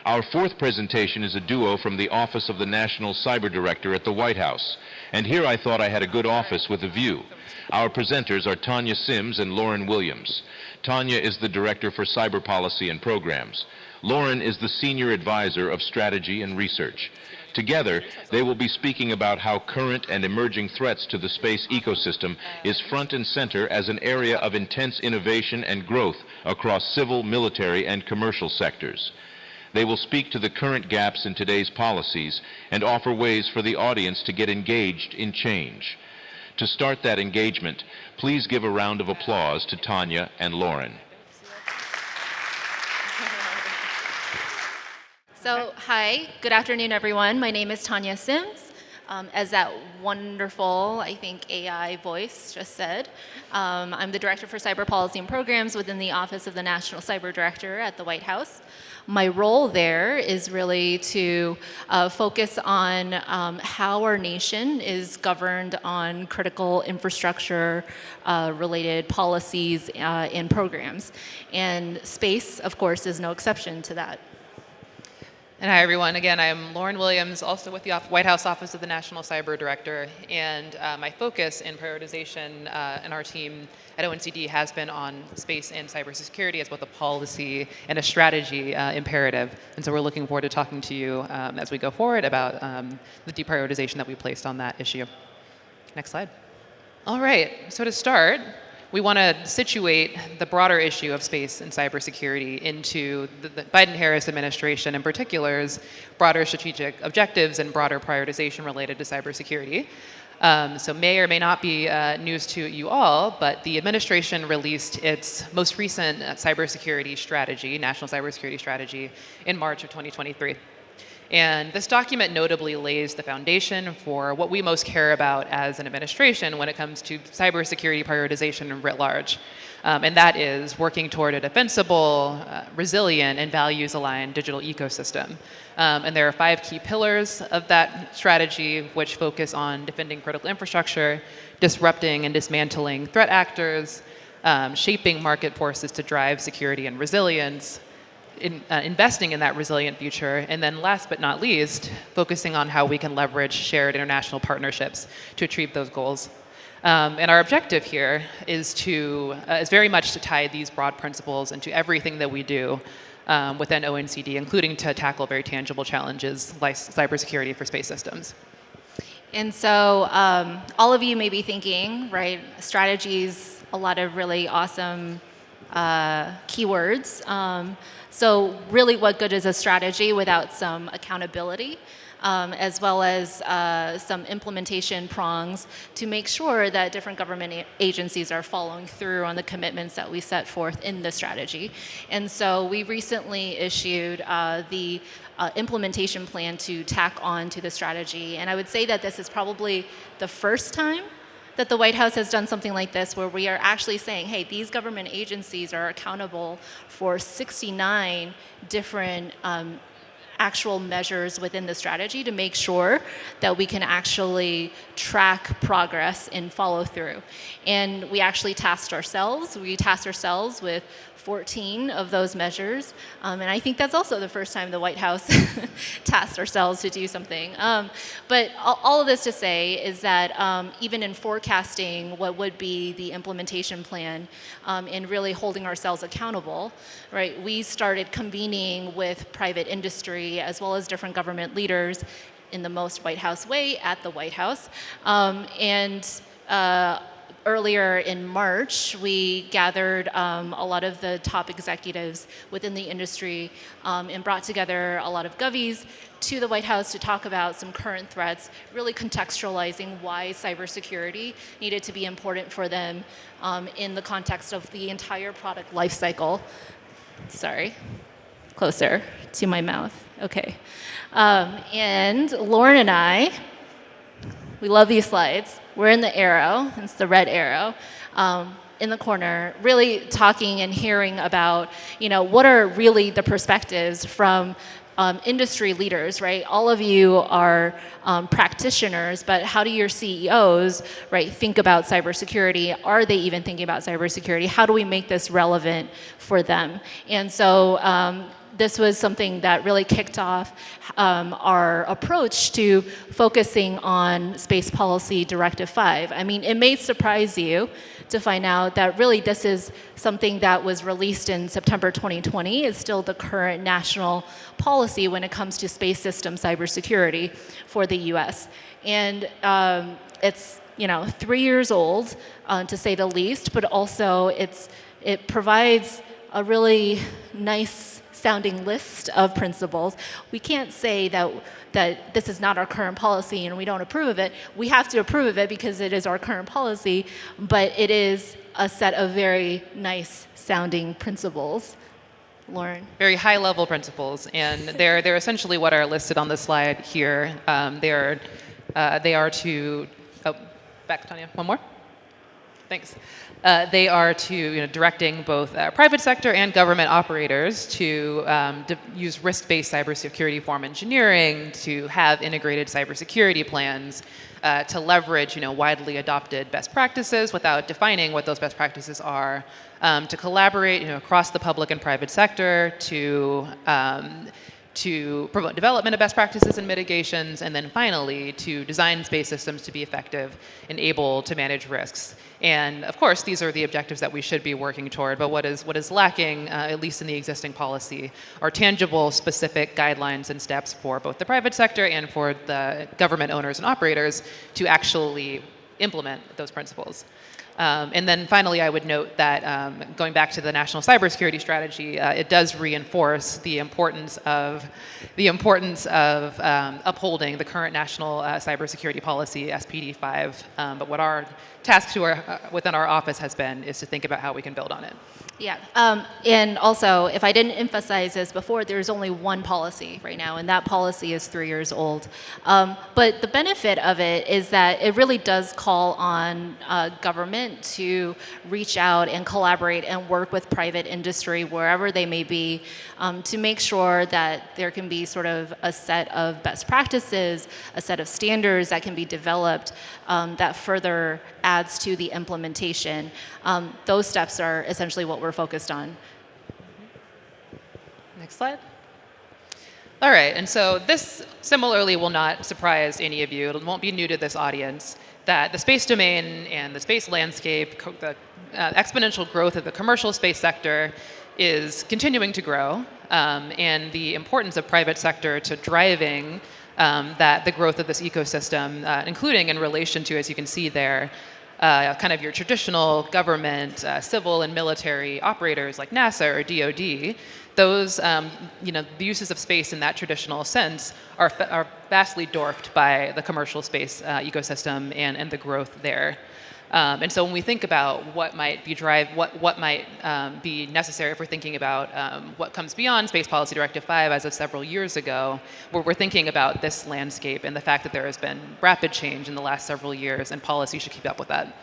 Our fourth presentation is a duo from the Office of the National Cyber Director at the White House. And here I thought I had a good office with a view. Our presenters are Tanya Sims and Lauryn Williams. Tanya is the Director for Cyber Policy and Programs. Lauryn is the Senior Advisor of Strategy and Research. Together, they will be speaking about how current and emerging threats to the space ecosystem is front and center as an area of intense innovation and growth across civil, military, and commercial sectors. They will speak to the current gaps in today's policies and offer ways for the audience to get engaged in change. To start that engagement, please give a round of applause to Tanya and Lauryn. So, hi, good afternoon, everyone. My name is Tanya Sims. As that wonderful, I think, AI voice just said, I'm the Director for Cyber Policy and Programs within the Office of the National Cyber Director at the White House. My role there is really to focus on how our nation is governed on critical infrastructure related policies and programs. And space, of course, is no exception to that. And hi, everyone. Again, I'm Lauryn Williams, also with the White House Office of the National Cyber Director. And my focus in prioritization in our team at ONCD has been on space and cybersecurity as both a policy and a strategy imperative. And so we're looking forward to talking to you as we go forward about the deprioritization that we placed on that issue. Next slide. All right. So to start, we want to situate the broader issue of space and cybersecurity into the Biden-Harris administration in particular's broader strategic objectives and broader prioritization related to cybersecurity. So may or may not be news to you all, but the administration released its most recent cybersecurity strategy, national cybersecurity strategy, in March of 2023. And this document notably lays the foundation for what we most care about as an administration when it comes to cybersecurity prioritization writ large. And that is working toward a defensible, resilient, and values-aligned digital ecosystem. And there are 5 key pillars of that strategy, which focus on defending critical infrastructure, disrupting and dismantling threat actors, shaping market forces to drive security and resilience, investing in that resilient future, and then last but not least, focusing on how we can leverage shared international partnerships to achieve those goals. And our objective here is very much to tie these broad principles into everything that we do within ONCD, including to tackle very tangible challenges like cybersecurity for space systems. And so all of you may be thinking, right, strategies, a lot of really awesome keywords. So really, what good is a strategy without some accountability, as well as some implementation prongs to make sure that different government agencies are following through on the commitments that we set forth in the strategy. And so we recently issued the implementation plan to tack on to the strategy. And I would say that this is probably the first time that the White House has done something like this, where we are actually saying, hey, these government agencies are accountable for 69 different actual measures within the strategy to make sure that we can actually track progress and follow through. And we actually tasked ourselves. We tasked ourselves with 14 of those measures. And I think that's also the first time the White House tasked ourselves to do something. But all of this to say is that even in forecasting what would be the implementation plan and really holding ourselves accountable, right, we started convening with private industry as well as different government leaders in the most White House way at the White House. Earlier in March, we gathered a lot of the top executives within the industry and brought together a lot of govies to the White House to talk about some current threats, really contextualizing why cybersecurity needed to be important for them in the context of the entire product lifecycle. Sorry, closer to my mouth. Okay. And Lauryn and I, we love these slides. We're in the arrow, it's the red arrow, in the corner, really talking and hearing about, what are really the perspectives from industry leaders, right? All of you are practitioners, but how do your CEOs, right, think about cybersecurity? Are they even thinking about cybersecurity? How do we make this relevant for them? And so this was something that really kicked off our approach to focusing on Space Policy Directive 5. I mean, it may surprise you to find out that really this is something that was released in September 2020. It's still the current national policy when it comes to space system cybersecurity for the US. And it's 3 years old, to say the least, but also it provides a really nice sounding list of principles. We can't say that this is not our current policy and we don't approve of it. We have to approve of it because it is our current policy, but it is a set of very nice sounding principles. Lauren? Very high level principles, and they're essentially what are listed on the slide here. They are to, back Tanya, one more. Thanks. They are to directing both private sector and government operators to use risk-based cybersecurity form engineering, to have integrated cybersecurity plans, to leverage widely adopted best practices without defining what those best practices are, to collaborate across the public and private sector, to promote development of best practices and mitigations, and then finally to design space systems to be effective and able to manage risks. And of course, these are the objectives that we should be working toward, but what is lacking, at least in the existing policy, are tangible, specific guidelines and steps for both the private sector and for the government owners and operators to actually implement those principles. And then finally, I would note that going back to the National Cybersecurity Strategy, it does reinforce the importance of upholding the current National Cybersecurity Policy, SPD5. But what our task within our office has been is to think about how we can build on it. Yeah, and also, if I didn't emphasize this before, there's only one policy right now, and that policy is 3 years old. But the benefit of it is that it really does call on government to reach out and collaborate and work with private industry, wherever they may be, to make sure that there can be sort of a set of best practices, a set of standards that can be developed that further adds to the implementation. Those steps are essentially what we're focused on. Next slide. All right, and so this similarly will not surprise any of you. It won't be new to this audience that the space domain and the space landscape, the exponential growth of the commercial space sector is continuing to grow, and the importance of private sector to driving the growth of this ecosystem, including in relation to, as you can see there, kind of your traditional government, civil and military operators like NASA or DoD. Those, the uses of space in that traditional sense are vastly dwarfed by the commercial space ecosystem and the growth there. And so when we think about what might be necessary if we're thinking about what comes beyond Space Policy Directive 5 as of several years ago, where we're thinking about this landscape and the fact that there has been rapid change in the last several years, and policy should keep up with that.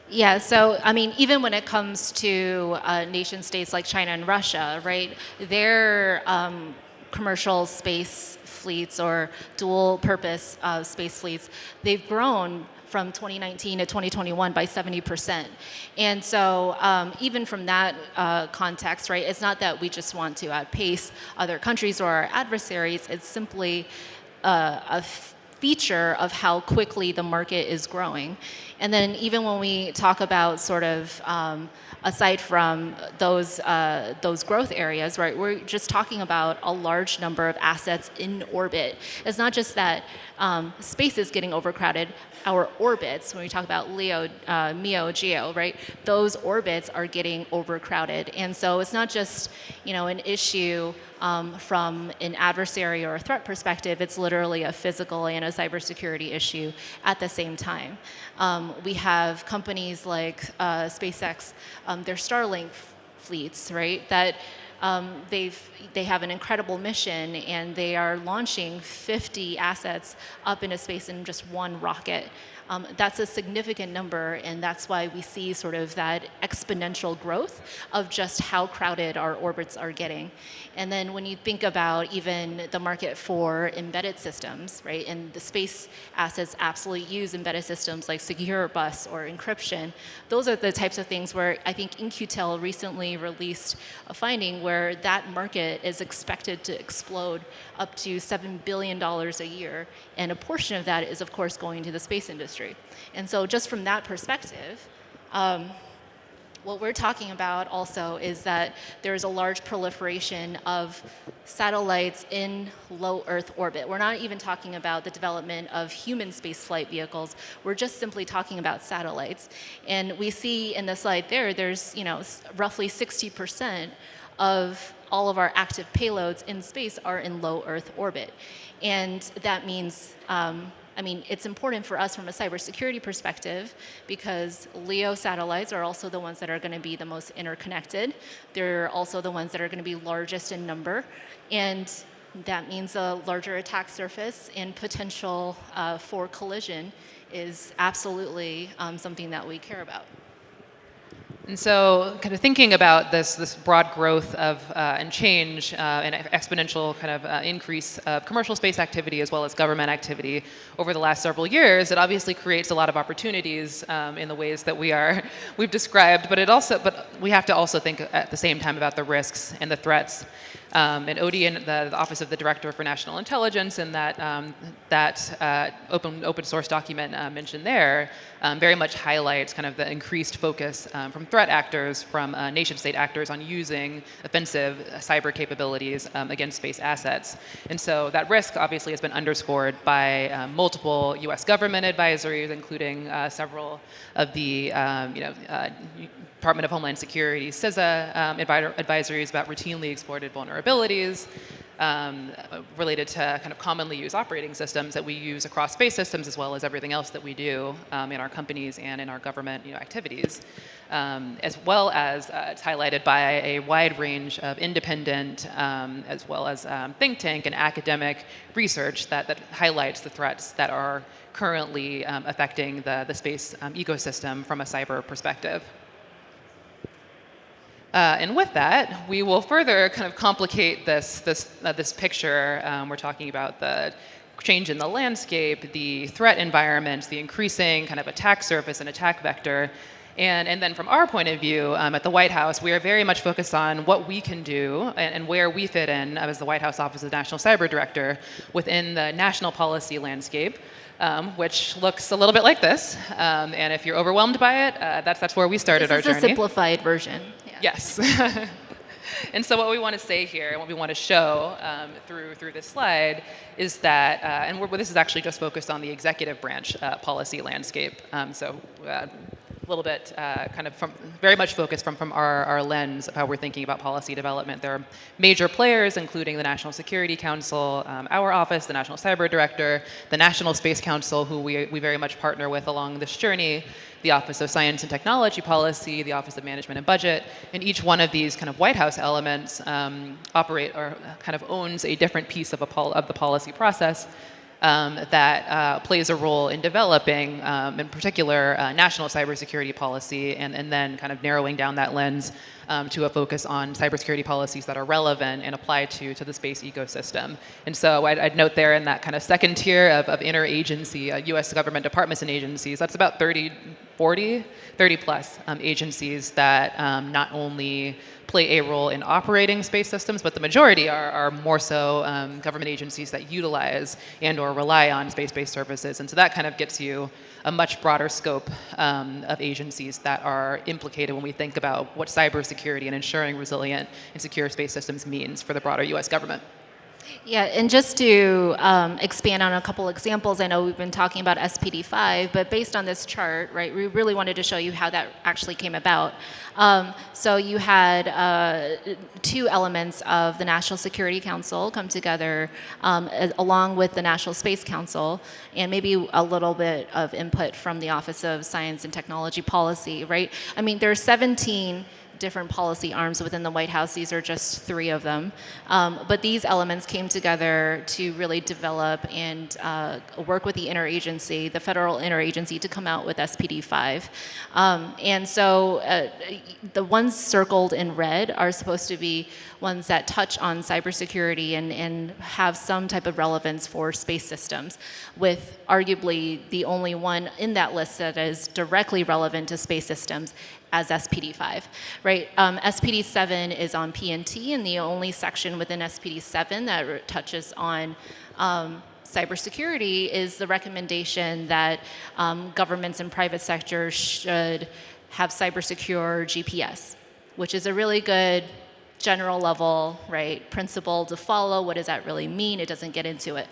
Yeah, so I mean, even when it comes to nation states like China and Russia, right, their commercial space fleets or dual purpose space fleets, they've grown from 2019 to 2021 by 70%. And so even from that context, right, it's not that we just want to outpace other countries or our adversaries, it's simply a feature of how quickly the market is growing. And then even when we talk about sort of aside from those growth areas, right, we're just talking about a large number of assets in orbit. It's not just that space is getting overcrowded. Our orbits, when we talk about LEO, MEO, GEO, right, those orbits are getting overcrowded. And so it's not just, an issue from an adversary or a threat perspective, it's literally a physical and a cybersecurity issue at the same time. We have companies like SpaceX, their Starlink fleets, right, that they have an incredible mission, and they are launching 50 assets up into space in just one rocket. That's a significant number, and that's why we see sort of that exponential growth of just how crowded our orbits are getting. And then when you think about even the market for embedded systems, right, and the space assets absolutely use embedded systems like secure bus or encryption, those are the types of things where I think In-Q-Tel recently released a finding where that market is expected to explode up to $7 billion a year, and a portion of that is, of course, going to the space industry. And so just from that perspective, what we're talking about also is that there's a large proliferation of satellites in low Earth orbit. We're not even talking about the development of human spaceflight vehicles. We're just simply talking about satellites. And we see in the slide there's roughly 60% of all of our active payloads in space are in low Earth orbit. And that means it's important for us from a cybersecurity perspective because LEO satellites are also the ones that are going to be the most interconnected. They're also the ones that are going to be largest in number. And that means a larger attack surface and potential for collision is absolutely something that we care about. And so kind of thinking about this broad growth of and change and exponential kind of increase of commercial space activity as well as government activity over the last several years, it obviously creates a lot of opportunities in the ways that we've described, but we have to also think at the same time about the risks and the threats. And ODIN, the Office of the Director for National Intelligence, and that open source document mentioned there very much highlights kind of the increased focus from threat actors, from nation-state actors on using offensive cyber capabilities against space assets. And so that risk obviously has been underscored by multiple U.S. government advisories, including several of the Department of Homeland Security, CISA advisories about routinely exploited vulnerabilities related to kind of commonly used operating systems that we use across space systems as well as everything else that we do in our companies and in our government activities, as well as it's highlighted by a wide range of independent as well as think tank and academic research that highlights the threats that are currently affecting the space ecosystem from a cyber perspective. And with that, we will further kind of complicate this picture. We're talking about the change in the landscape, the threat environment, the increasing kind of attack surface and attack vector. And then from our point of view at the White House, we are very much focused on what we can do and where we fit in as the White House Office of the National Cyber Director within the national policy landscape. Which looks a little bit like this. And if you're overwhelmed by it, that's where we started our journey. This is a simplified version. Yeah. Yes. And so what we want to say here and what we want to show through this slide is that, this is actually just focused on the executive branch policy landscape. A little bit kind of very much focused from our lens of how we're thinking about policy development. There are major players, including the National Security Council, our office, the National Cyber Director, the National Space Council, who we very much partner with along this journey, the Office of Science and Technology Policy, the Office of Management and Budget, and each one of these kind of White House elements operate or kind of owns a different piece of the policy process. That plays a role in developing, in particular, national cybersecurity policy, and then kind of narrowing down that lens to a focus on cybersecurity policies that are relevant and apply to the space ecosystem. And so I'd note there in that kind of second tier of interagency, U.S. government departments and agencies, that's about 30 plus agencies that not only play a role in operating space systems, but the majority are more so government agencies that utilize and or rely on space-based services. And so that kind of gets you a much broader scope of agencies that are implicated when we think about what cybersecurity and ensuring resilient and secure space systems means for the broader U.S. government. Yeah, and just to expand on a couple examples, I know we've been talking about SPD5, but based on this chart, right, we really wanted to show you how that actually came about. So you had two elements of the National Security Council come together along with the National Space Council, and maybe a little bit of input from the Office of Science and Technology Policy, right? I mean, there are 17 different policy arms within the White House. These are just 3 of them. But these elements came together to really develop and work with the interagency, the federal interagency, to come out with SPD5. And so the ones circled in red are supposed to be ones that touch on cybersecurity and have some type of relevance for space systems, with arguably the only one in that list that is directly relevant to space systems as SPD5, right? SPD7 is on PNT, and the only section within SPD7 that touches on cybersecurity is the recommendation that governments and private sectors should have cybersecure GPS, which is a really good general level, right, principle to follow. What does that really mean? It doesn't get into it.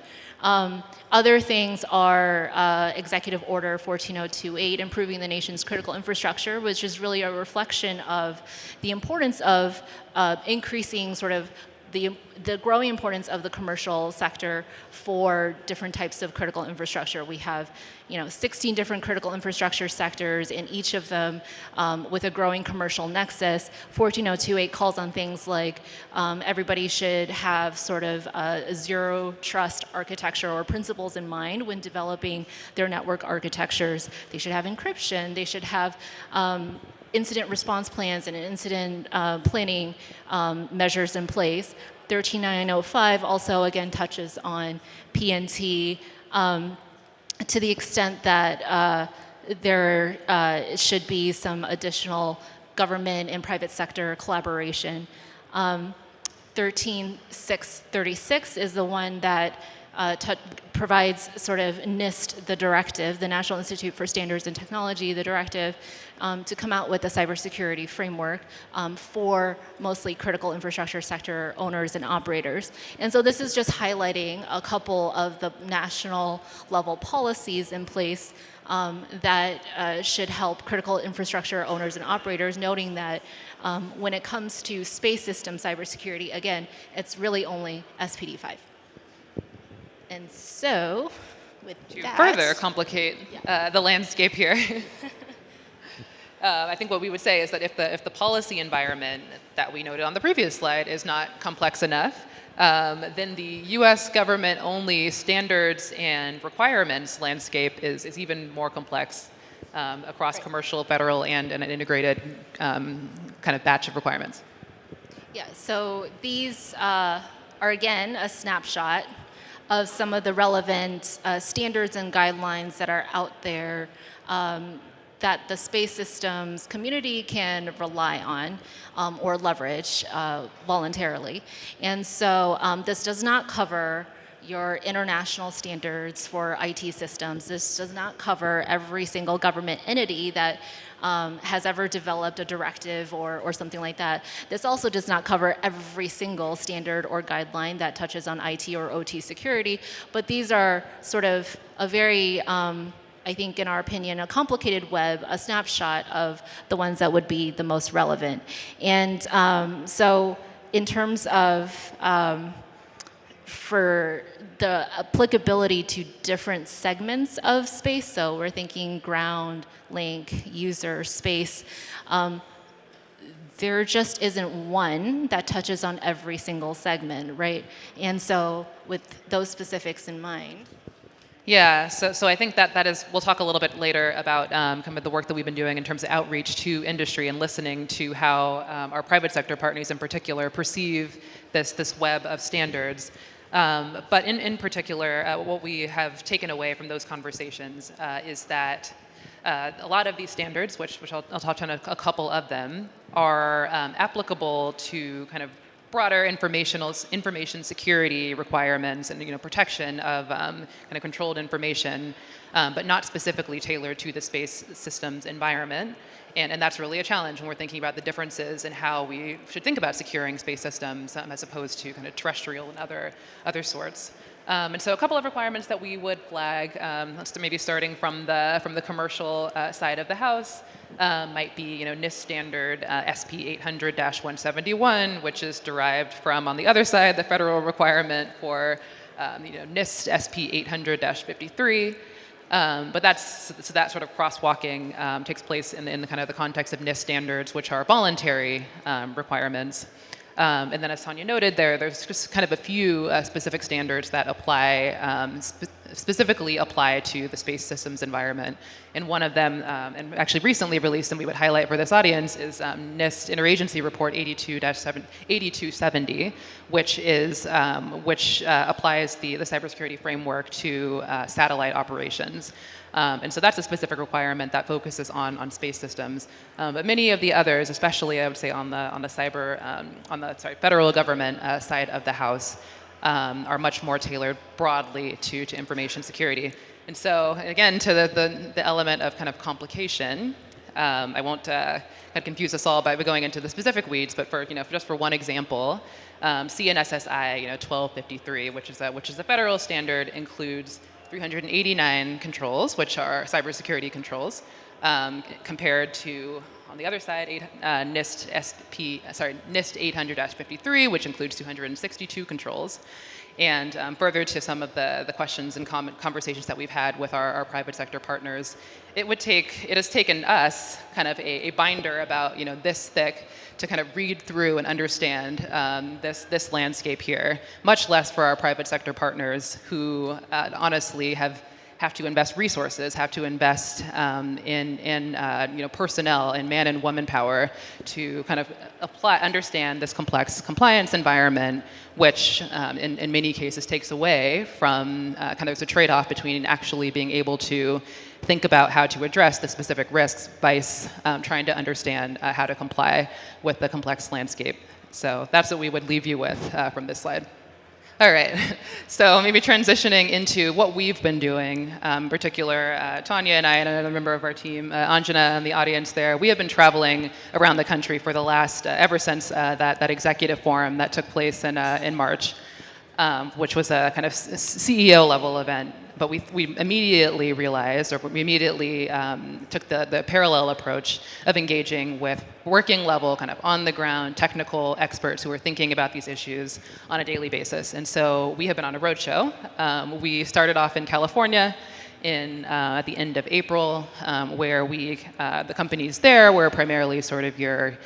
Other things are Executive Order 14028, improving the nation's critical infrastructure, which is really a reflection of the importance of increasing sort of the growing importance of the commercial sector for different types of critical infrastructure. We have, 16 different critical infrastructure sectors, in each of them with a growing commercial nexus. 14028 calls on things like everybody should have sort of a zero trust architecture or principles in mind when developing their network architectures. They should have encryption. They should have incident response plans and incident planning measures in place. 13905 also, again, touches on PNT to the extent that there should be some additional government and private sector collaboration. 13636 is the one that provides sort of NIST, the directive, the National Institute for Standards and Technology, the directive to come out with a cybersecurity framework for mostly critical infrastructure sector owners and operators. And so this is just highlighting a couple of the national level policies in place that should help critical infrastructure owners and operators, noting that when it comes to space system cybersecurity, again, it's really only SPD5. And so, with to that, further complicate the landscape here, I think what we would say is that if the policy environment that we noted on the previous slide is not complex enough, then the U.S. government-only standards and requirements landscape is even more complex across commercial, federal, and an integrated kind of batch of requirements. Yeah, so these are, again, a snapshot of some of the relevant standards and guidelines that are out there that the space systems community can rely on or leverage voluntarily. And so this does not cover your international standards for IT systems. This does not cover every single government entity that has ever developed a directive or something like that. This also does not cover every single standard or guideline that touches on IT or OT security, but these are sort of a very, I think in our opinion, a complicated web, a snapshot of the ones that would be the most relevant. And so in terms of for the applicability to different segments of space, so we're thinking ground, link, user, space, there just isn't one that touches on every single segment, right? And so with those specifics in mind. Yeah, so I think that is, we'll talk a little bit later about kind of the work that we've been doing in terms of outreach to industry and listening to how our private sector partners in particular perceive this web of standards. But in particular, what we have taken away from those conversations is that a lot of these standards, which I'll touch on a couple of them, are applicable to kind of broader information security requirements and protection of kind of controlled information, but not specifically tailored to the space systems environment. And that's really a challenge when we're thinking about the differences in how we should think about securing space systems as opposed to kind of terrestrial and other sorts. And so a couple of requirements that we would flag, maybe starting from the commercial side of the house, might be NIST standard SP 800-171, which is derived from, on the other side, the federal requirement for NIST SP 800-53. But that sort of crosswalking takes place in the kind of the context of NIST standards, which are voluntary requirements. And then, as Tanya noted, there's just kind of a few specific standards that apply specifically apply to the space systems environment. And one of them, and actually recently released, and we would highlight for this audience, is NIST Interagency Report 8270, which applies the cybersecurity framework to satellite operations. And so that's a specific requirement that focuses on space systems. But many of the others, especially I would say on the federal government side of the house, are much more tailored broadly to information security. And so again, to the element of kind of complication, I won't kind of confuse us all by going into the specific weeds, but just for one example, CNSSI 1253, which is a federal standard, includes 389 controls, which are cybersecurity controls, compared to, on the other side, NIST 800-53, which includes 262 controls. And further to some of the questions and conversations that we've had with our private sector partners, it has taken us kind of a binder about this thick to kind of read through and understand this landscape here, much less for our private sector partners who honestly have to invest resources, have to invest in personnel and man and woman power to kind of understand this complex compliance environment, which in many cases takes away from kind of the trade-off between actually being able to think about how to address the specific risks by trying to understand how to comply with the complex landscape. So that's what we would leave you with from this slide. All right, so maybe transitioning into what we've been doing, in particular, Tanya and I, and another member of our team, Anjana in the audience there, we have been traveling around the country for the last, ever since that executive forum that took place in March, which was a kind of CEO level event. But we immediately realized, or we immediately took the parallel approach of engaging with working level, kind of on the ground, technical experts who are thinking about these issues on a daily basis. And so we have been on a roadshow. We started off in California at the end of April, where the companies there were primarily sort of your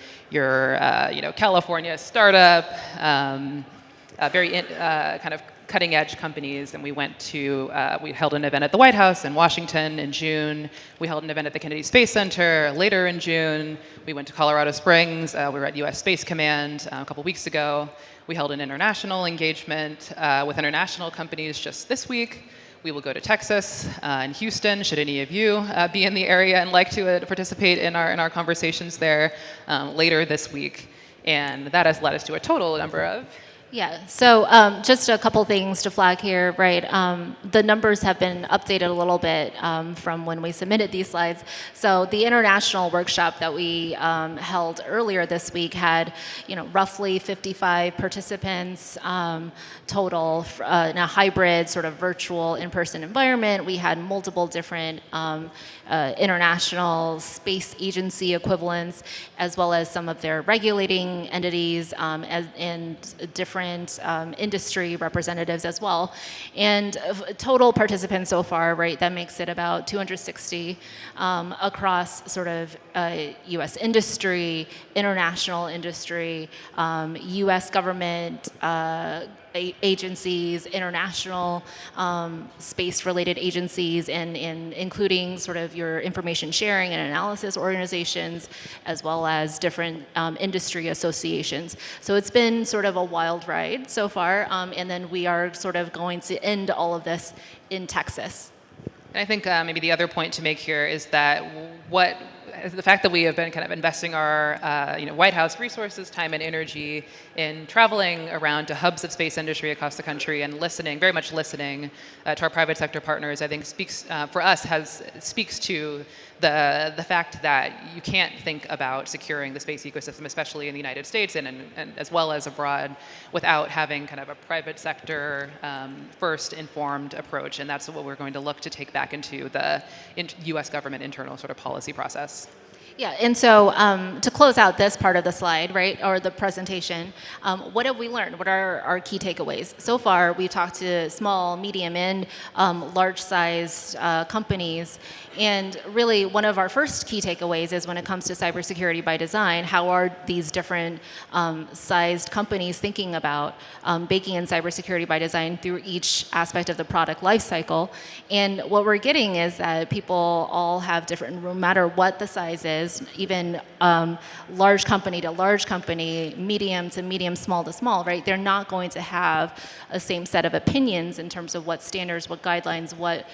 California startup, very kind of cutting edge companies, and we held an event at the White House in Washington in June. We held an event at the Kennedy Space Center later in June. We went to Colorado Springs. We were at US Space Command a couple weeks ago. We held an international engagement with international companies just this week. We will go to Texas and Houston, should any of you be in the area and like to participate in our conversations there later this week. And that has led us to a total number of Yeah, so just a couple things to flag here, right? The numbers have been updated a little bit from when we submitted these slides. So the international workshop that we held earlier this week had, roughly 55 participants total in a hybrid sort of virtual in-person environment. We had multiple different international space agency equivalents, as well as some of their regulating entities and different industry representatives as well. And total participants so far, right, that makes it about 260 across sort of U.S. industry, international industry, U.S. government agencies, international space-related agencies, and including sort of your information sharing and analysis organizations, as well as different industry associations. So it's been sort of a wild ride so far, and then we are sort of going to end all of this in Texas. And I think maybe the other point to make here is that the fact that we have been kind of investing our White House resources, time, and energy in traveling around to hubs of space industry across the country and very much listening to our private sector partners, I think speaks to the fact that you can't think about securing the space ecosystem, especially in the United States and as well as abroad, without having kind of a private sector first informed approach. And that's what we're going to look to take back into the U.S. government internal sort of policy process. Yeah, and so to close out this part of the slide, right, or the presentation, what have we learned? What are our key takeaways? So far, we've talked to small, medium, and large-sized companies, and really one of our first key takeaways is when it comes to cybersecurity by design, how are these different sized companies thinking about baking in cybersecurity by design through each aspect of the product lifecycle? And what we're getting is that people all have different, no matter what the size is, even large company to large company, medium to medium, small to small, right? They're not going to have a same set of opinions in terms of what standards, what guidelines, what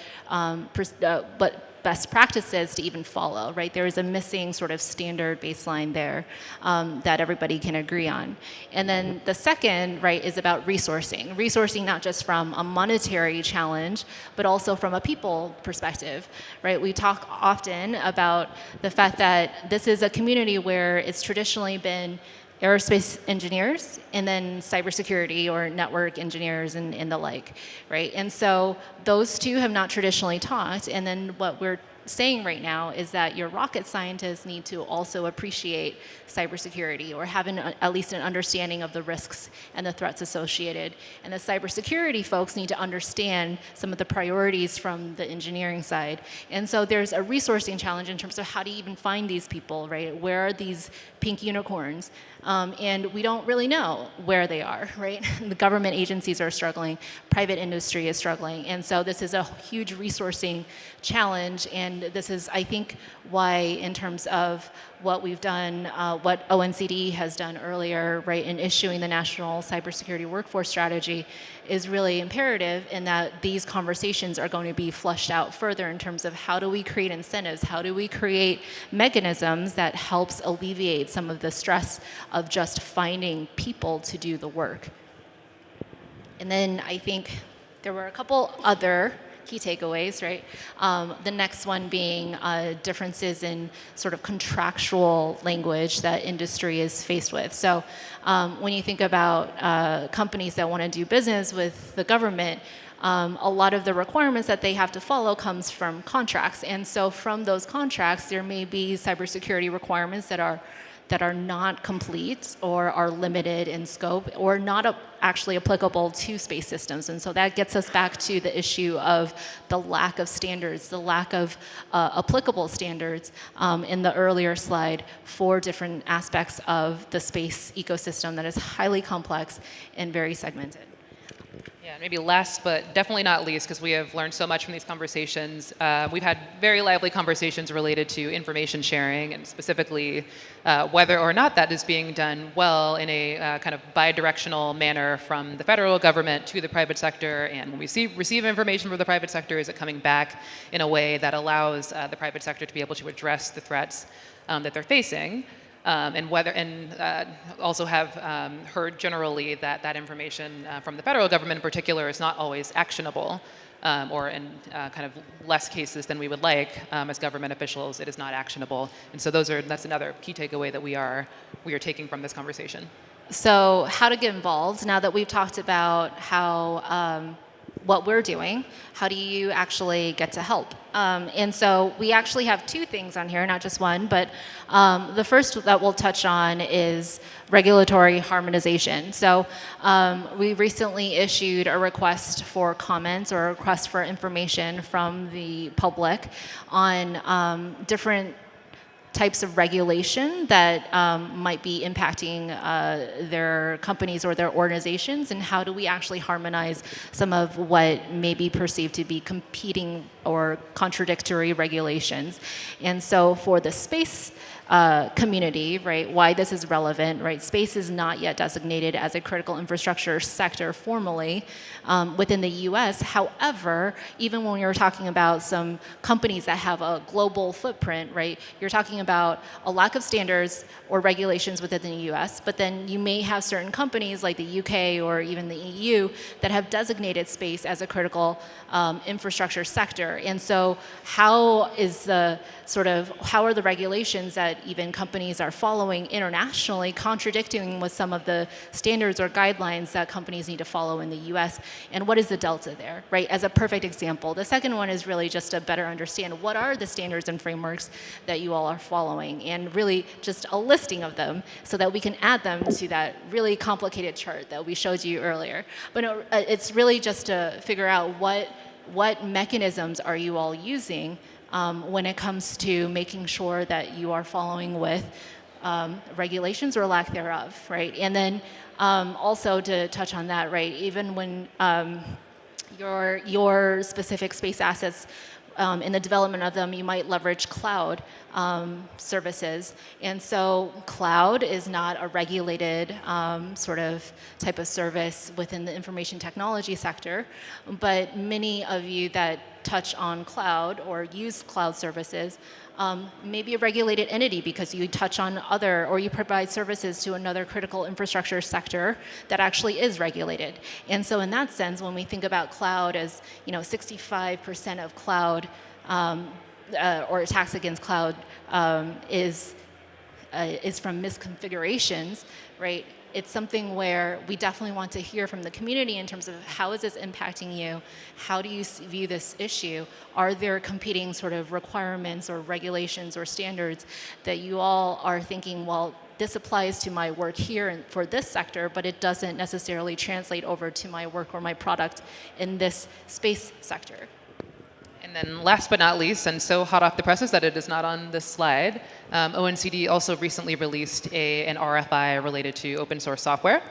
best practices to even follow, right? There is a missing sort of standard baseline there that everybody can agree on. And then the second, right, is about resourcing. Resourcing not just from a monetary challenge, but also from a people perspective, right? We talk often about the fact that this is a community where it's traditionally been aerospace engineers and then cybersecurity or network engineers and the like, right? And so those two have not traditionally talked, and then what we're saying right now is that your rocket scientists need to also appreciate cybersecurity or have at least an understanding of the risks and the threats associated. And the cybersecurity folks need to understand some of the priorities from the engineering side. And so there's a resourcing challenge in terms of how do you even find these people, right? Where are these pink unicorns? And we don't really know where they are, right? The government agencies are struggling, private industry is struggling, and so this is a huge resourcing challenge, and this is, I think, why in terms of what we've done, what ONCD has done earlier, right, in issuing the National Cybersecurity Workforce Strategy is really imperative in that these conversations are going to be flushed out further in terms of how do we create incentives, how do we create mechanisms that helps alleviate some of the stress of just finding people to do the work. And then I think there were a couple other key takeaways, right? The next one being differences in sort of contractual language that industry is faced with. So when you think about companies that want to do business with the government, a lot of the requirements that they have to follow comes from contracts. And so from those contracts, there may be cybersecurity requirements that are not complete or are limited in scope or not actually applicable to space systems. And so that gets us back to the issue of the lack of standards, the lack of applicable standards in the earlier slide for different aspects of the space ecosystem that is highly complex and very segmented. Yeah, maybe last, but definitely not least, because we have learned so much from these conversations. We've had very lively conversations related to information sharing, and specifically whether or not that is being done well in a kind of bi-directional manner from the federal government to the private sector. And when we receive information from the private sector, is it coming back in a way that allows the private sector to be able to address the threats that they're facing? Also have heard generally that information from the federal government in particular is not always actionable, or in kind of less cases than we would like as government officials, it is not actionable. And so that's another key takeaway that we are taking from this conversation. So how to get involved, now that we've talked about how what we're doing, how do you actually get to help? And so we actually have two things on here, not just one, but the first that we'll touch on is regulatory harmonization. So we recently issued a request for comments or a request for information from the public on different types of regulation that might be impacting their companies or their organizations, and how do we actually harmonize some of what may be perceived to be competing or contradictory regulations. And so for the space community, right, why this is relevant, right, space is not yet designated as a critical infrastructure sector formally within the US. However, even when you're talking about some companies that have a global footprint, right, you're talking about a lack of standards or regulations within the US, but then you may have certain companies like the UK or even the EU that have designated space as a critical infrastructure sector. And so how are the regulations that that even companies are following internationally, contradicting with some of the standards or guidelines that companies need to follow in the US, and what is the delta there, right? As a perfect example. The second one is really just to better understand what are the standards and frameworks that you all are following, and really just a listing of them so that we can add them to that really complicated chart that we showed you earlier. But no, it's really just to figure out what mechanisms are you all using when it comes to making sure that you are following with regulations or lack thereof, right? And then also to touch on that, right, even when your specific space assets, in the development of them, you might leverage cloud services. And so cloud is not a regulated sort of type of service within the information technology sector, but many of you that touch on cloud or use cloud services may be a regulated entity because you touch on other, or you provide services to another critical infrastructure sector that actually is regulated. And so in that sense, when we think about cloud as 65% of cloud or attacks against cloud is from misconfigurations, right? It's something where we definitely want to hear from the community in terms of how is this impacting you? How do you view this issue? Are there competing sort of requirements or regulations or standards that you all are thinking, well, this applies to my work here and for this sector, but it doesn't necessarily translate over to my work or my product in this space sector? And then last but not least, and so hot off the presses that it is not on this slide, ONCD also recently released an RFI related to open source software.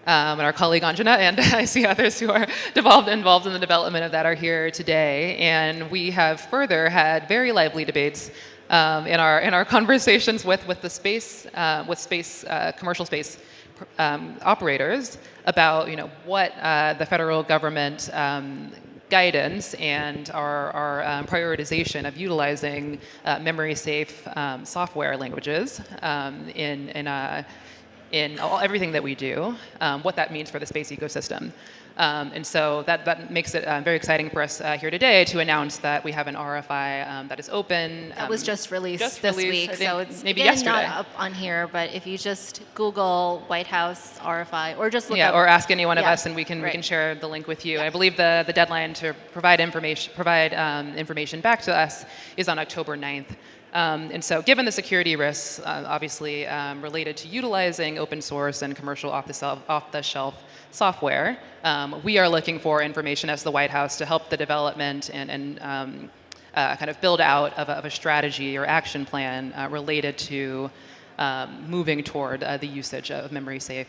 And our colleague Anjana and I see others who are involved in the development of that are here today. And we have further had very lively debates in our conversations with the commercial space operators about what the federal government guidance and our prioritization of utilizing memory-safe software languages in everything that we do, what that means for the space ecosystem. And so that makes it very exciting for us here today to announce that we have an RFI that is open. That was just released this week, so it's maybe again, yesterday. not up on here, but if you just Google White House RFI, or just look up, or ask any one of us, and we can share the link with you. Yeah. I believe the deadline to provide information back to us is on October 9th. And so given the security risks, obviously related to utilizing open source and commercial off-the-shelf software, we are looking for information as the White House to help the development and kind of build out of a strategy or action plan related to moving toward the usage of memory-safe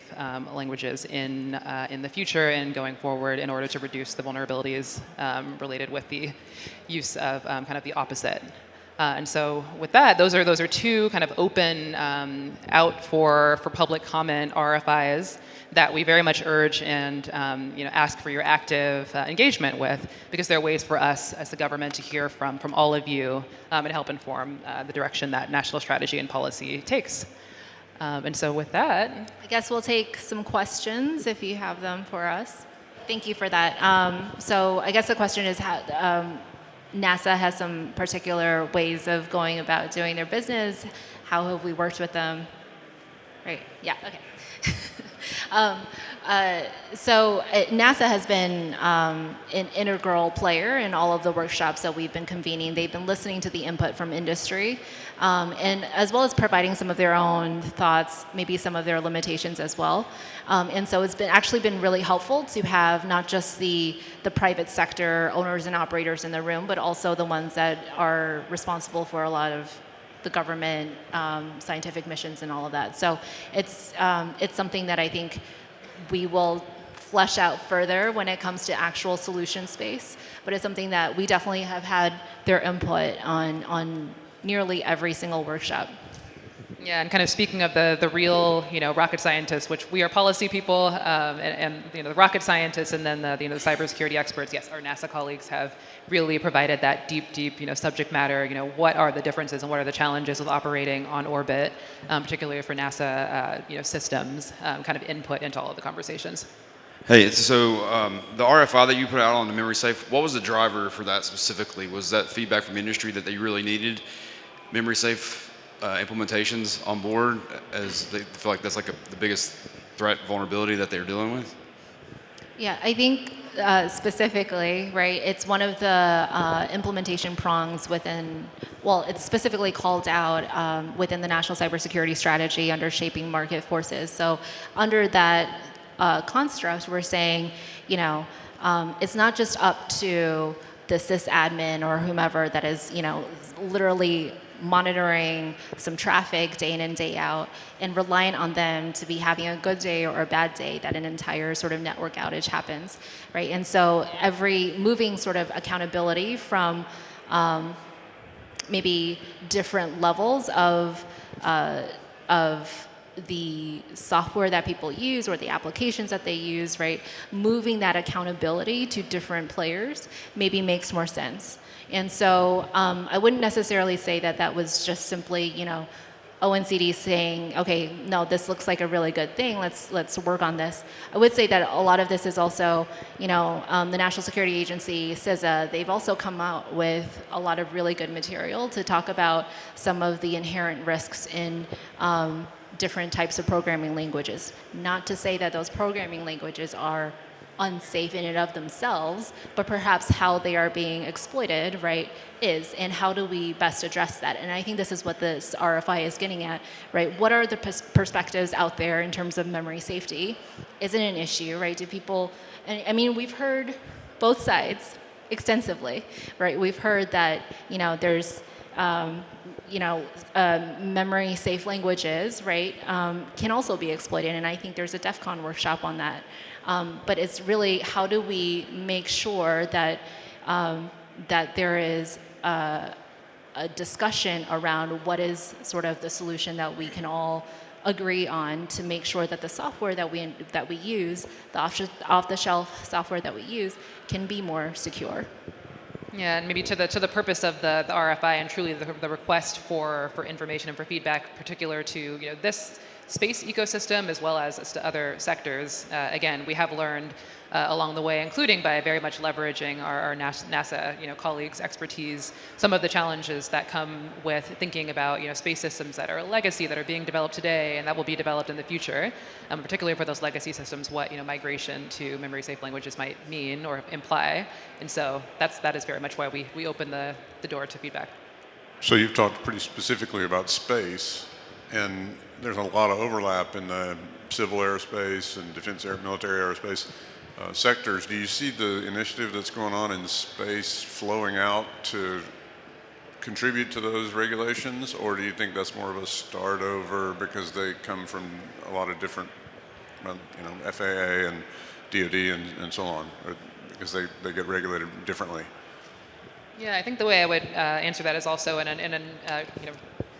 languages in the future and going forward in order to reduce the vulnerabilities related with the use of kind of the opposite. And so with that, those are two kind of open out for public comment RFIs that we very much urge and ask for your active engagement with, because there are ways for us as the government to hear from all of you and help inform the direction that national strategy and policy takes. And so with that, I guess we'll take some questions if you have them for us. Thank you for that. So I guess the question is how NASA has some particular ways of going about doing their business. How have we worked with them? Right, yeah, okay. So NASA has been an integral player in all of the workshops that we've been convening. They've been listening to the input from industry, and as well as providing some of their own thoughts, maybe some of their limitations as well. And so it's actually been really helpful to have not just the private sector owners and operators in the room, but also the ones that are responsible for a lot of the government scientific missions and all of that. So it's something that I think we will flesh out further when it comes to actual solution space, but it's something that we definitely have had their input on nearly every single workshop. Yeah, and kind of speaking of the real, rocket scientists, which we are policy people, and the rocket scientists, and then the cybersecurity experts. Yes, our NASA colleagues have really provided that deep, subject matter. What are the differences and what are the challenges with operating on orbit, particularly for NASA, systems, kind of input into all of the conversations. Hey, so the RFI that you put out on the memory safe, what was the driver for that specifically? Was that feedback from industry that they really needed memory safe implementations on board as they feel like that's like the biggest threat vulnerability that they're dealing with? Yeah, I think specifically, right, it's one of the implementation prongs within, well, it's specifically called out within the National Cybersecurity Strategy under shaping market forces. So under that construct, we're saying, you know, it's not just up to the sysadmin or whomever that is, you know, literally monitoring some traffic day in and day out and reliant on them to be having a good day or a bad day that an entire sort of network outage happens, right? And so every moving sort of accountability from maybe different levels of the software that people use or the applications that they use, right? Moving that accountability to different players maybe makes more sense. And so I wouldn't necessarily say that that was just simply, you know, ONCD saying, okay, no, this looks like a really good thing. Let's work on this. I would say that a lot of this is also, you know, the National Security Agency, CISA, they've also come out with a lot of really good material to talk about some of the inherent risks in different types of programming languages. Not to say that those programming languages are unsafe in and of themselves, but perhaps how they are being exploited, right, is, and how do we best address that? And I think this is what this RFI is getting at, right? What are the perspectives out there in terms of memory safety? Is it an issue, right? Do people, and I mean, we've heard both sides extensively, right? We've heard that, you know, there's, memory safe languages, right, can also be exploited, and I think there's a DEF CON workshop on that. But it's really how do we make sure that that there is a discussion around what is sort of the solution that we can all agree on to make sure that the software that we use, the off-the-shelf software that we use, can be more secure. Yeah, and maybe to the purpose of the RFI and truly the request for information and for feedback, particular to, you know, this space ecosystem as well as to other sectors. Again, we have learned along the way, including by very much leveraging our NASA, you know, colleagues' expertise, some of the challenges that come with thinking about, you know, space systems that are legacy, that are being developed today and that will be developed in the future. Particularly for those legacy systems, what, you know, migration to memory-safe languages might mean or imply. And so that is very much why we open the door to feedback. So you've talked pretty specifically about space, and there's a lot of overlap in the civil aerospace and defense military aerospace sectors. Do you see the initiative that's going on in space flowing out to contribute to those regulations, or do you think that's more of a start over because they come from a lot of different, you know, FAA and DoD and so on, or because they get regulated differently? Yeah, I think the way I would answer that is also in an you know,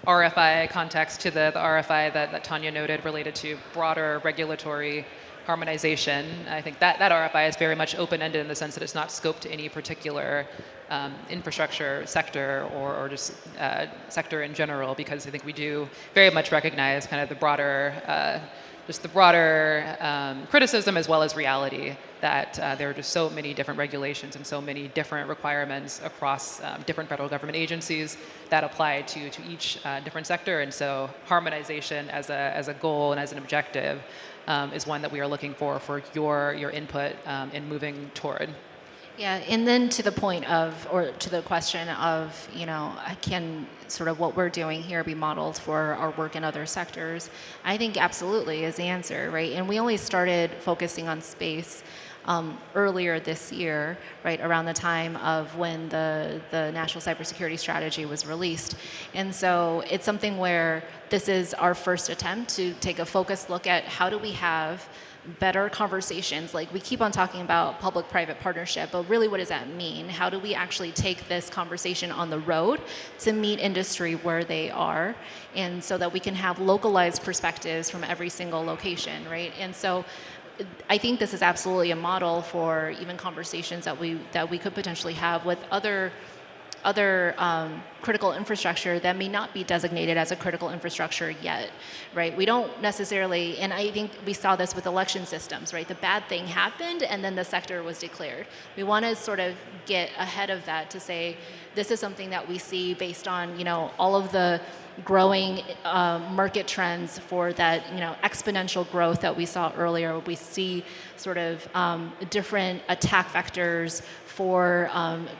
RFI context to the RFI that Tanya noted related to broader regulatory harmonization. I think that RFI is very much open-ended in the sense that it's not scoped to any particular infrastructure sector or just sector in general, because I think we do very much recognize kind of the broader criticism as well as reality that there are just so many different regulations and so many different requirements across different federal government agencies that apply to each different sector. And so harmonization as a goal and as an objective is one that we are looking for your input in moving toward. Yeah, and then to the point of, or to the question of, you know, can sort of what we're doing here be modeled for our work in other sectors? I think absolutely is the answer, right? And we only started focusing on space earlier this year, right, around the time of when the National Cybersecurity Strategy was released. And so it's something where this is our first attempt to take a focused look at how do we have better conversations. Like, we keep on talking about public-private partnership, but really what does that mean? How do we actually take this conversation on the road to meet industry where they are, and so that we can have localized perspectives from every single location, right? And so I think this is absolutely a model for even conversations that we could potentially have with other critical infrastructure that may not be designated as a critical infrastructure yet, right? We don't necessarily, and I think we saw this with election systems, right? The bad thing happened and then the sector was declared. We want to sort of get ahead of that to say, this is something that we see based on, you know, all of the growing market trends for that, exponential growth that we saw earlier. We see sort of different attack vectors for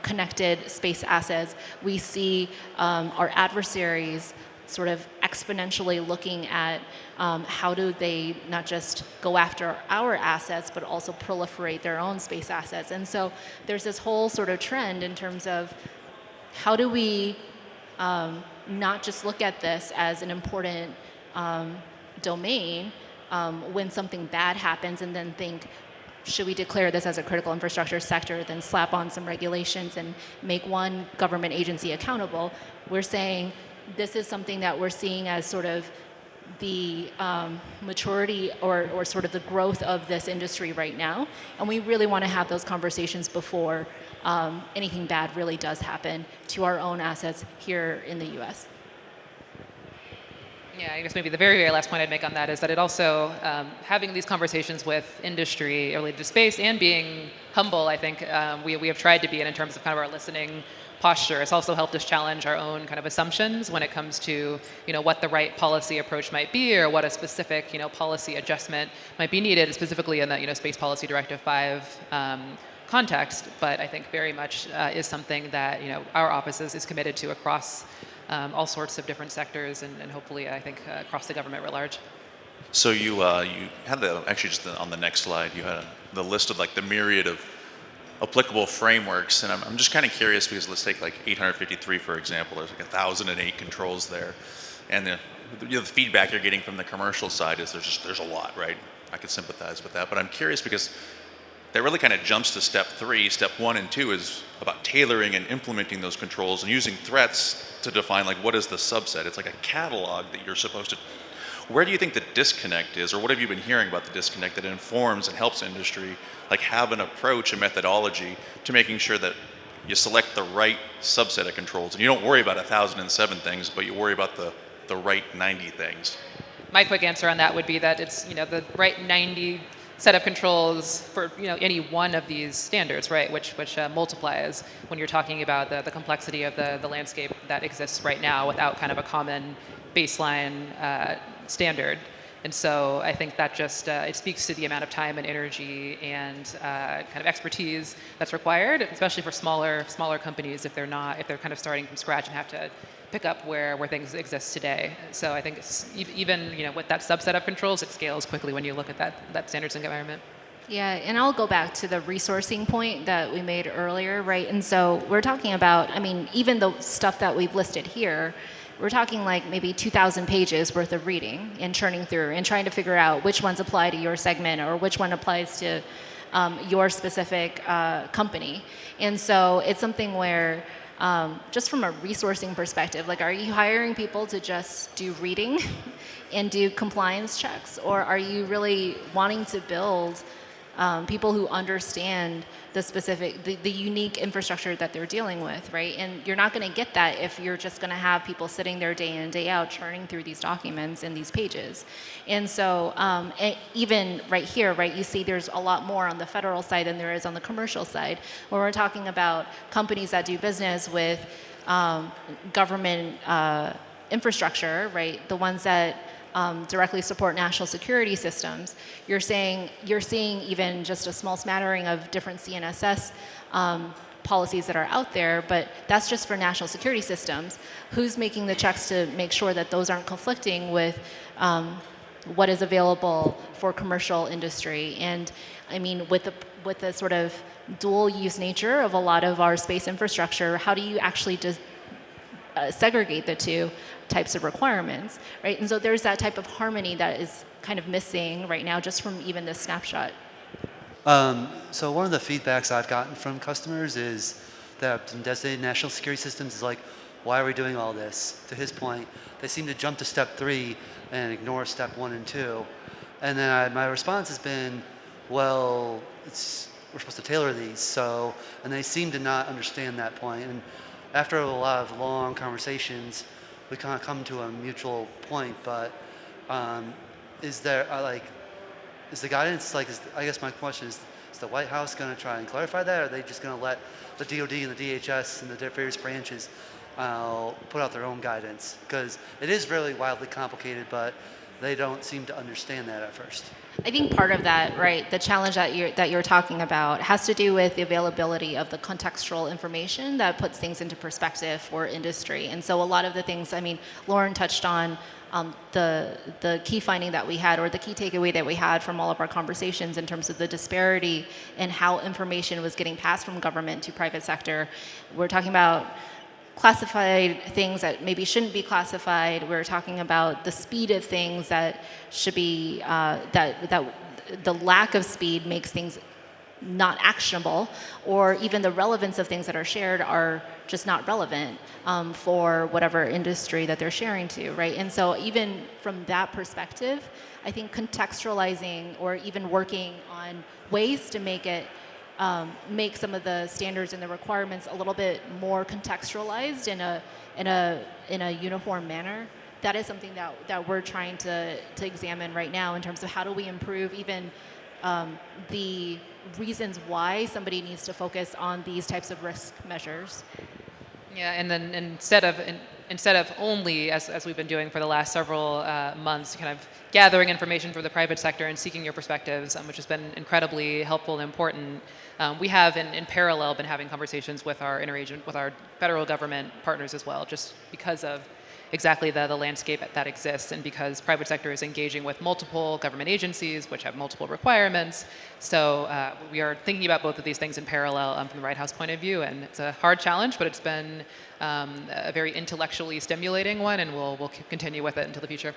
connected space assets. We see our adversaries sort of exponentially looking at how do they not just go after our assets, but also proliferate their own space assets. And so there's this whole sort of trend in terms of how do we not just look at this as an important domain when something bad happens and then think, should we declare this as a critical infrastructure sector, then slap on some regulations and make one government agency accountable? We're saying this is something that we're seeing as sort of the maturity or sort of the growth of this industry right now. And we really want to have those conversations before anything bad really does happen to our own assets here in the US. Yeah, I guess maybe the very, very last point I'd make on that is that it also, having these conversations with industry related to space and being humble, I think we have tried to be in terms of kind of our listening posture. It's also helped us challenge our own kind of assumptions when it comes to, what the right policy approach might be or what a specific, policy adjustment might be needed, specifically in the, Space Policy Directive 5 context. But I think very much is something that, our office is committed to across all sorts of different sectors and hopefully, I think, across the government at large. So you had on the next slide, you had the list of like the myriad of applicable frameworks, and I'm just kind of curious because let's take like 853 for example. There's like 1,008 controls there, and the feedback you're getting from the commercial side is there's a lot, right? I could sympathize with that, but I'm curious because that really kind of jumps to step 3. Step 1 and 2 is about tailoring and implementing those controls and using threats to define like what is the subset. It's like a catalog that you're supposed to. Where do you think the disconnect is, or what have you been hearing about the disconnect that informs and helps industry like have an approach, a methodology to making sure that you select the right subset of controls and you don't worry about 1,007 things, but you worry about the right 90 things? My quick answer on that would be that it's the right 90 set of controls for any one of these standards, right? Which multiplies when you're talking about the complexity of the landscape that exists right now without kind of a common baseline standard. And so I think that just it speaks to the amount of time and energy and kind of expertise that's required, especially for smaller companies if they're kind of starting from scratch and have to pick up where things exist today. So I think it's, even with that subset of controls, it scales quickly when you look at that standards environment. Yeah, and I'll go back to the resourcing point that we made earlier, right? And so we're talking about, even the stuff that we've listed here, we're talking like maybe 2,000 pages worth of reading and churning through and trying to figure out which ones apply to your segment or which one applies to your specific company. And so it's something where just from a resourcing perspective, like, are you hiring people to just do reading and do compliance checks? Or are you really wanting to build people who understand the specific, the unique infrastructure that they're dealing with, right? And you're not going to get that if you're just going to have people sitting there day in and day out churning through these documents and these pages. And so even right here, right, you see there's a lot more on the federal side than there is on the commercial side. When we're talking about companies that do business with government infrastructure, right, the ones that directly support national security systems, you're seeing even just a small smattering of different CNSS policies that are out there, but that's just for national security systems. Who's making the checks to make sure that those aren't conflicting with what is available for commercial industry? And with the sort of dual use nature of a lot of our space infrastructure, how do you actually just segregate the two types of requirements, right? And so there's that type of harmony that is kind of missing right now just from even this snapshot. So one of the feedbacks I've gotten from customers is that designated national security systems is like, why are we doing all this? To his point, they seem to jump to step 3 and ignore step 1 and 2. And then my response has been, well, we're supposed to tailor these. And they seem to not understand that point. And after a lot of long conversations, we kind of come to a mutual point, but is there is the guidance, I guess my question is the White House going to try and clarify that, or are they just going to let the DoD and the DHS and the various branches put out their own guidance, because it is really wildly complicated, but they don't seem to understand that at first. I think part of that, right, the challenge that you're talking about has to do with the availability of the contextual information that puts things into perspective for industry. And so a lot of the things, I mean, Lauryn touched on the key finding that we had, or the key takeaway that we had from all of our conversations in terms of the disparity in how information was getting passed from government to private sector. We're talking about classified things that maybe shouldn't be classified. We're talking about the speed of things that should be, that the lack of speed makes things not actionable, or even the relevance of things that are shared are just not relevant for whatever industry that they're sharing to, right? And so even from that perspective, I think contextualizing or even working on ways to make it make some of the standards and the requirements a little bit more contextualized in a uniform manner. That is something that we're trying to examine right now in terms of how do we improve even the reasons why somebody needs to focus on these types of risk measures. Yeah, and then instead of only, as we've been doing for the last several months, kind of gathering information from the private sector and seeking your perspectives, which has been incredibly helpful and important, we have in parallel been having conversations with our with our federal government partners as well, just because of exactly the landscape that exists, and because private sector is engaging with multiple government agencies which have multiple requirements. So we are thinking about both of these things in parallel from the White House point of view, and it's a hard challenge, but it's been a very intellectually stimulating one, and we'll continue with it until the future.